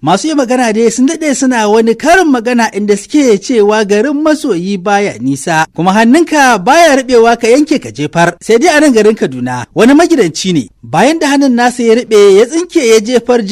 Masu yi magana dai sun daɗe suna wani karin magana inda suke cewa garin masoyi baya nisa, kuma hannunka baya ruɓewa ka yanke ka jefar. Sai dai a nan garin Kaduna wani magidanci ne, bayan da hannun nasa ya ruɓe ya tsinke ya jefar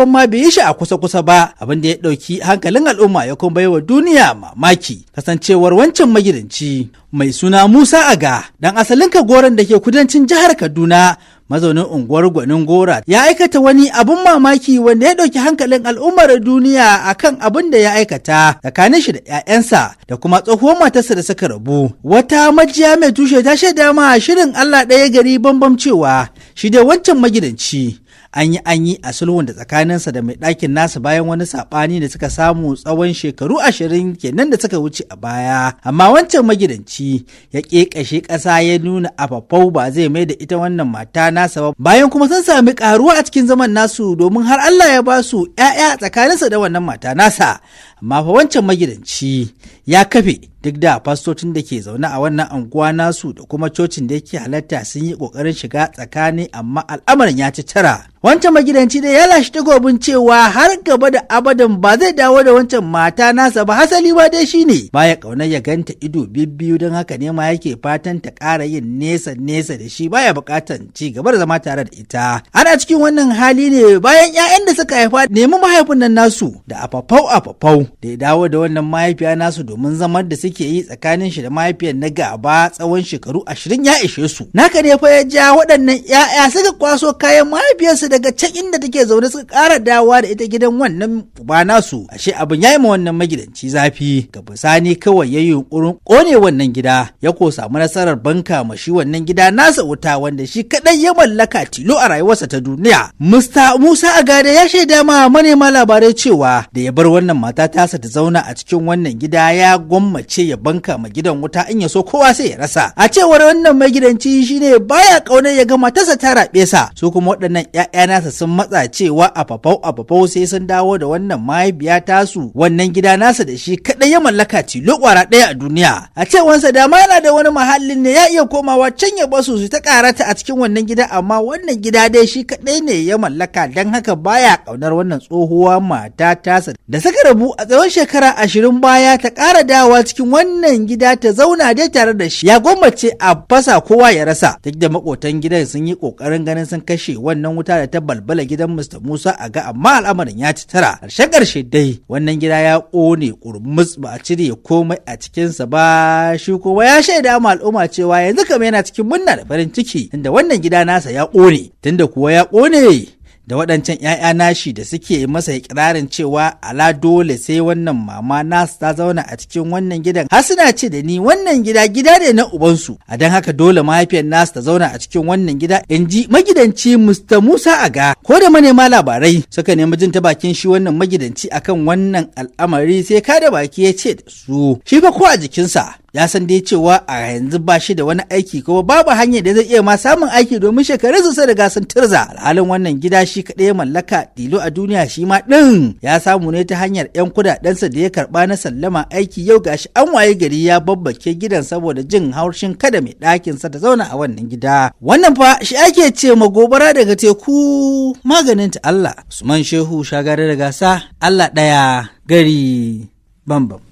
ma bai yi shi a kusa ba, abin da ya ɗauki hankalin al'umma ya kuma baiwa duniya mamaki. Kasancewar wancan magidanci mai suna Musa Aga, dan asalin Kagoran da ke kudancin jihar Kaduna, mazaunin unguwar Gwanin Gora, ya aikata wani abun mamaki wanda ya ɗauki hankalin al'ummar duniya akan abin da ya aikata tsakanin shi da 'ya'yansa da kuma tsohuwar matarsa da suka rabu. Wata majiya mai tushe ta shaida ma shirin Allah ɗaya gari bambam cewa shi da wancan magidanci an yi a sulhun da tsakaninsa da mai ɗakin nasa bayan wani saɓani da suka samu tsawon shekaru 20 kenan da suka wuce a baya. Amma wancan magidanci ya ƙeƙashe ƙasa ya nuna afafau ba zai mai da ita wannan mata nasa ba, bayan kuma sun sami ƙaruwa a cikin zaman nasu domin har Allah ya ba su 'ya'ya tsakaninsa da wannan mata nasa. Amma fa wancan magidanci ya kafe duk da fastocin da ke zaune a wannan anguwa nasu da kuma cocin da yake halatta sun yi ƙoƙarin shiga tsakani, amma al'amarin ya ci tara. Wancan magidanci da ya lashe takobin cewa har gaba da abadan ba zai dawo da wancan mata nasa ba, hasali ba dai shine baya ƙaunar ya ganta ido bibbiyu, don haka ne ma yake fatan ta ƙara yin nesa da shi, baya buƙatan ci gaba da zama tare da ita. Ana cikin wannan hali ne bayan 'ya'yan da suka haifa nemi mahaifin nan nasu da afafau da ya dawo da wannan mahaifiya nasu domin zamar da suke yi tsakanin shi da mahaifiyar na gaba tsawon shekaru 20 ya ishe su. Naka ne fa ya ja waɗannan 'ya'ya suka kwaso kayan mahaifiyarsu daga can inda take zaune suka ƙara dawowa da ita gidan wannan uba nasu. Ashe abin ya yi ma wannan magidanci zafi, ga bisani kawai ya yi yunƙurin ƙone wannan gida, ya ko samu nasarar banka ma shi wannan gida nasa wuta wanda shi kaɗai ya mallaka tilo a rayuwarsa ta duniya. Mr. Musa Agade ya shaida ma manema labarai cewa da ya bar wannan mata tasa ta zauna a cikin wannan gida ya gwammace ya banka ma gidan wuta, in ya so kowa sai ya rasa. A cewar wannan magidanci shine baya ƙaunar ya ga matarsa ta raɓe sa, su kuma waɗannan 'ya'ya nasa sun matsa cewa afafau sai sun dawo da wannan mahaifiya tasu wannan gida nasa da shi kaɗai ya mallaka tilo ƙwara ɗaya a duniya. A cewarsa da ma yana da wani mahallin ne ya iya komawa can ya basu su ta ƙarata a cikin wannan gida, amma wannan gida dai shi kaɗai ne ya mallaka, don haka baya ƙaunar wannan tsohuwa mata tasa da suka rabu a tsawon shekara 20 baya ta ƙara dawowa cikin wannan gida ta zauna dai tare da shi. Ya gwammace a fasa kowa ya rasa, duk da makotan gidan sun yi ƙoƙarin ganin sun kashe wannan wuta da ta balbala gidan Mr. Musa Aga, amma al'amarin ya ci tara. Ƙarshe dai wannan gida ya ƙone ƙurmus, ba a cire komai a cikinsa ba. Shi kuma ya shaida ma al'umma cewa yanzu kam yana cikin murna da farin ciki tunda wannan gida nasa ya ƙone, tunda kuwa ya ƙone da waɗancan 'ya'ya nashi da suke masa ikirarin cewa ala dole sai wannan mama nasu ta zauna a cikin wannan gidan, har suna ce da ni wannan gida ne na ubansu, a don haka dole mahaifiyar nasu ta zauna a cikin wannan gida, in ji magidanci Mr. Musa Aga. Ko da manema labarai suka nemi jin ta bakin shi wannan magidanci akan wannan al'amari, sai kada baki ya ce da su shi fa ko a jikinsa ya san dai cewa a yanzu ba shi da wani aiki, kuma babu hanyar da zai iya ma samun aiki domin shekarun su riga sun turza. Alhalin wannan gida shi kaɗai mallaka dilo a duniya, shi ma ɗin ya samu ne ta hanyar 'yan kudadensa da ya karɓa na sallama aiki. Yau gashi an waye gari ya babbake gidan saboda jin haushin kada mai ɗakinsa ta zauna a wannan gida. Wannan fa shi ake ce ma gobara daga teku maganin ta Allah. Usman Shehu Shagari da Gasa, Allah ɗaya gari bambam.